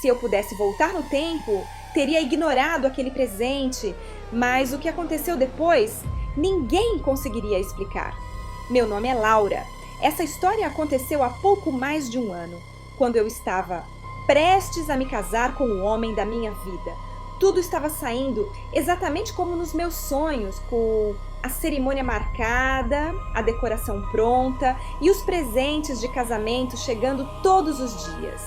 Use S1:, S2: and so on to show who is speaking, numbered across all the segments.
S1: Se eu pudesse voltar no tempo, teria ignorado aquele presente, mas o que aconteceu depois, ninguém conseguiria explicar. Meu nome é Laura. Essa história aconteceu há pouco mais de um ano, quando eu estava prestes a me casar com o homem da minha vida. Tudo estava saindo exatamente como nos meus sonhos, com a cerimônia marcada, a decoração pronta e os presentes de casamento chegando todos os dias.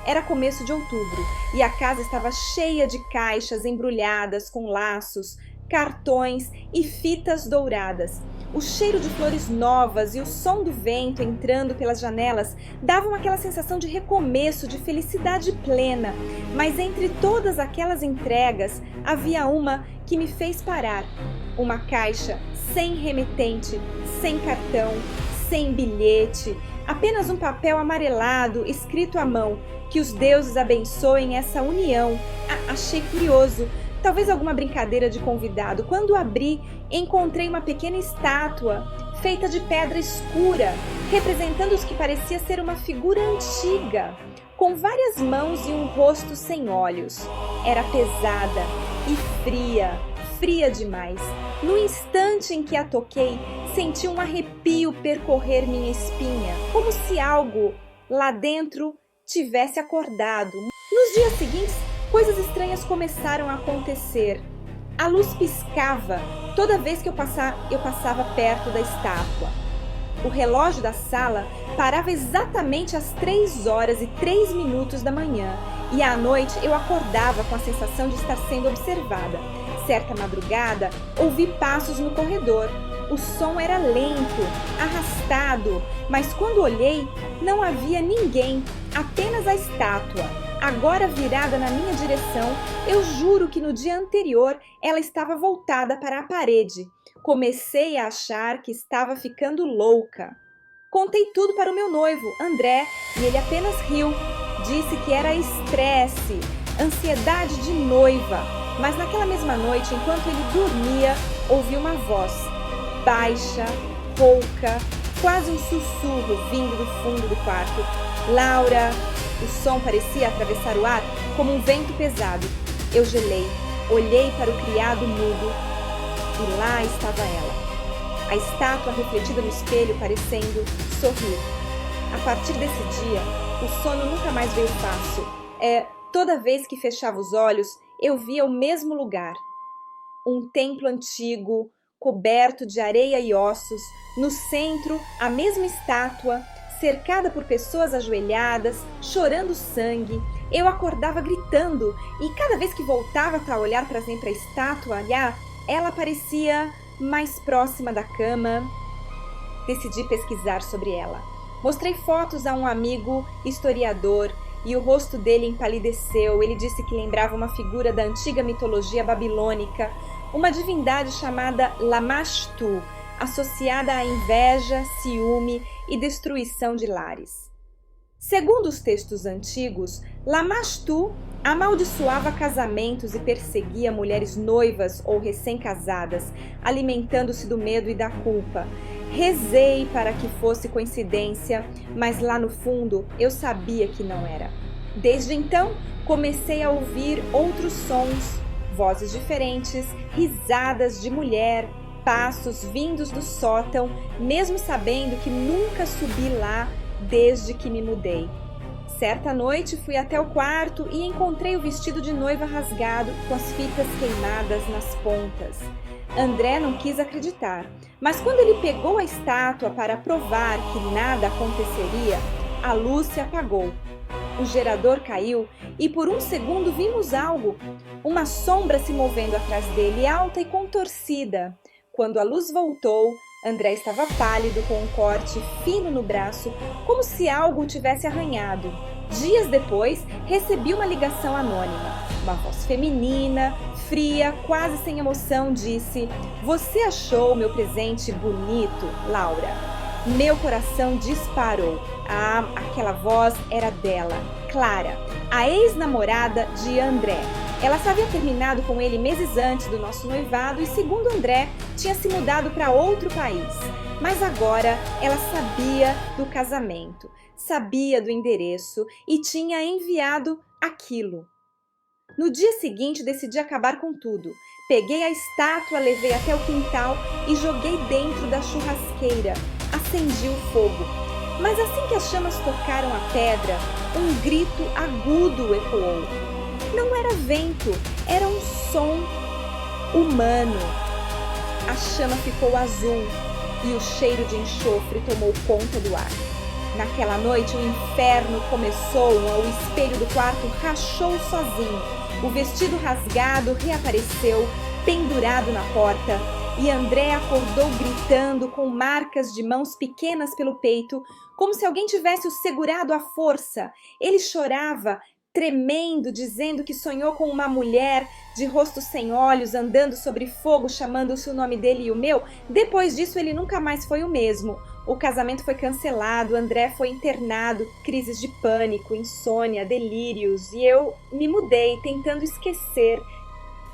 S1: Era começo de outubro e a casa estava cheia de caixas embrulhadas com laços, cartões e fitas douradas. O cheiro de flores novas e o som do vento entrando pelas janelas davam aquela sensação de recomeço, de felicidade plena. Mas entre todas aquelas entregas, havia uma que me fez parar. Uma caixa sem remetente, sem cartão, sem bilhete, apenas um papel amarelado escrito à mão. Que os deuses abençoem essa união. Achei curioso. Talvez alguma brincadeira de convidado. Quando abri, encontrei uma pequena estátua feita de pedra escura, representando o que parecia ser uma figura antiga, com várias mãos e um rosto sem olhos. Era pesada e fria demais. No instante em que a toquei, senti um arrepio percorrer minha espinha, como se algo lá dentro tivesse acordado. Nos dias seguintes, coisas estranhas começaram a acontecer. A luz piscava toda vez que eu passava perto da estátua. O relógio da sala parava exatamente às 3h03 da manhã e à noite eu acordava com a sensação de estar sendo observada. Certa madrugada, ouvi passos no corredor. O som era lento, arrastado, mas quando olhei, não havia ninguém, apenas a estátua. Agora virada na minha direção, eu juro que no dia anterior ela estava voltada para a parede. Comecei a achar que estava ficando louca. Contei tudo para o meu noivo, André, e ele apenas riu. Disse que era estresse, ansiedade de noiva. Mas naquela mesma noite, enquanto ele dormia, ouvi uma voz, baixa, rouca, quase um sussurro vindo do fundo do quarto. Laura! O som parecia atravessar o ar como um vento pesado. Eu gelei, olhei para o criado mudo e lá estava ela. A estátua refletida no espelho parecendo sorrir. A partir desse dia, o sono nunca mais veio fácil. Toda vez que fechava os olhos, eu via o mesmo lugar. Um templo antigo, coberto de areia e ossos, no centro, a mesma estátua, cercada por pessoas ajoelhadas, chorando sangue. Eu acordava gritando e cada vez que voltava para olhar para a estátua, ela parecia mais próxima da cama. Decidi pesquisar sobre ela. Mostrei fotos a um amigo historiador e o rosto dele empalideceu. Ele disse que lembrava uma figura da antiga mitologia babilônica, uma divindade chamada Lamashtu, associada à inveja, ciúme e destruição de lares. Segundo os textos antigos, Lamashtu amaldiçoava casamentos e perseguia mulheres noivas ou recém-casadas, alimentando-se do medo e da culpa. Rezei para que fosse coincidência, mas lá no fundo eu sabia que não era. Desde então, comecei a ouvir outros sons, vozes diferentes, risadas de mulher, passos vindos do sótão, mesmo sabendo que nunca subi lá desde que me mudei. Certa noite fui até o quarto e encontrei o vestido de noiva rasgado com as fitas queimadas nas pontas. André não quis acreditar, mas quando ele pegou a estátua para provar que nada aconteceria, a luz se apagou. O gerador caiu e por um segundo vimos algo, uma sombra se movendo atrás dele, alta e contorcida. Quando a luz voltou, André estava pálido, com um corte fino no braço, como se algo o tivesse arranhado. Dias depois, recebi uma ligação anônima. Uma voz feminina, fria, quase sem emoção, disse: "Você achou meu presente bonito, Laura?" Meu coração disparou. Aquela voz era dela, Clara, a ex-namorada de André. Ela só havia terminado com ele meses antes do nosso noivado e, segundo André, tinha se mudado para outro país. Mas agora ela sabia do casamento, sabia do endereço e tinha enviado aquilo. No dia seguinte, decidi acabar com tudo. Peguei a estátua, levei até o quintal e joguei dentro da churrasqueira. Acendi o fogo. Mas assim que as chamas tocaram a pedra, um grito agudo ecoou. Não era vento, era um som humano. A chama ficou azul e o cheiro de enxofre tomou conta do ar. Naquela noite o inferno começou, o espelho do quarto rachou sozinho. O vestido rasgado reapareceu, pendurado na porta, e André acordou gritando, com marcas de mãos pequenas pelo peito, como se alguém tivesse o segurado à força. Ele chorava, tremendo, dizendo que sonhou com uma mulher de rosto sem olhos, andando sobre fogo, chamando-se o nome dele e o meu. Depois disso, ele nunca mais foi o mesmo. O casamento foi cancelado, André foi internado, crises de pânico, insônia, delírios, e eu me mudei, tentando esquecer.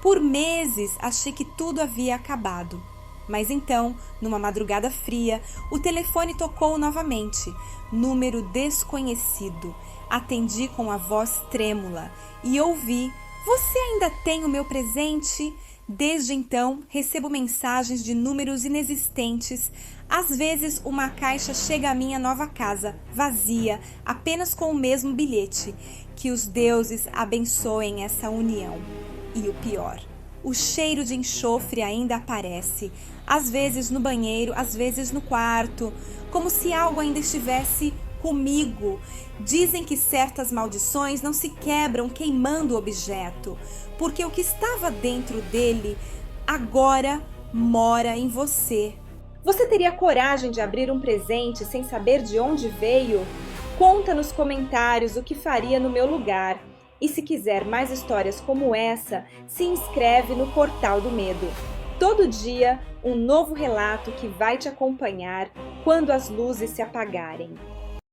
S1: Por meses, achei que tudo havia acabado. Mas então, numa madrugada fria, o telefone tocou novamente. Número desconhecido. Atendi com a voz trêmula e ouvi: "Você ainda tem o meu presente?" Desde então, recebo mensagens de números inexistentes. Às vezes, uma caixa chega à minha nova casa, vazia, apenas com o mesmo bilhete. Que os deuses abençoem essa união. E o pior, o cheiro de enxofre ainda aparece. Às vezes no banheiro, às vezes no quarto, como se algo ainda estivesse comigo. Dizem que certas maldições não se quebram queimando o objeto, porque o que estava dentro dele agora mora em você. Você teria coragem de abrir um presente sem saber de onde veio? Conta nos comentários o que faria no meu lugar. E se quiser mais histórias como essa, se inscreve no Portal do Medo. Todo dia, um novo relato que vai te acompanhar quando as luzes se apagarem.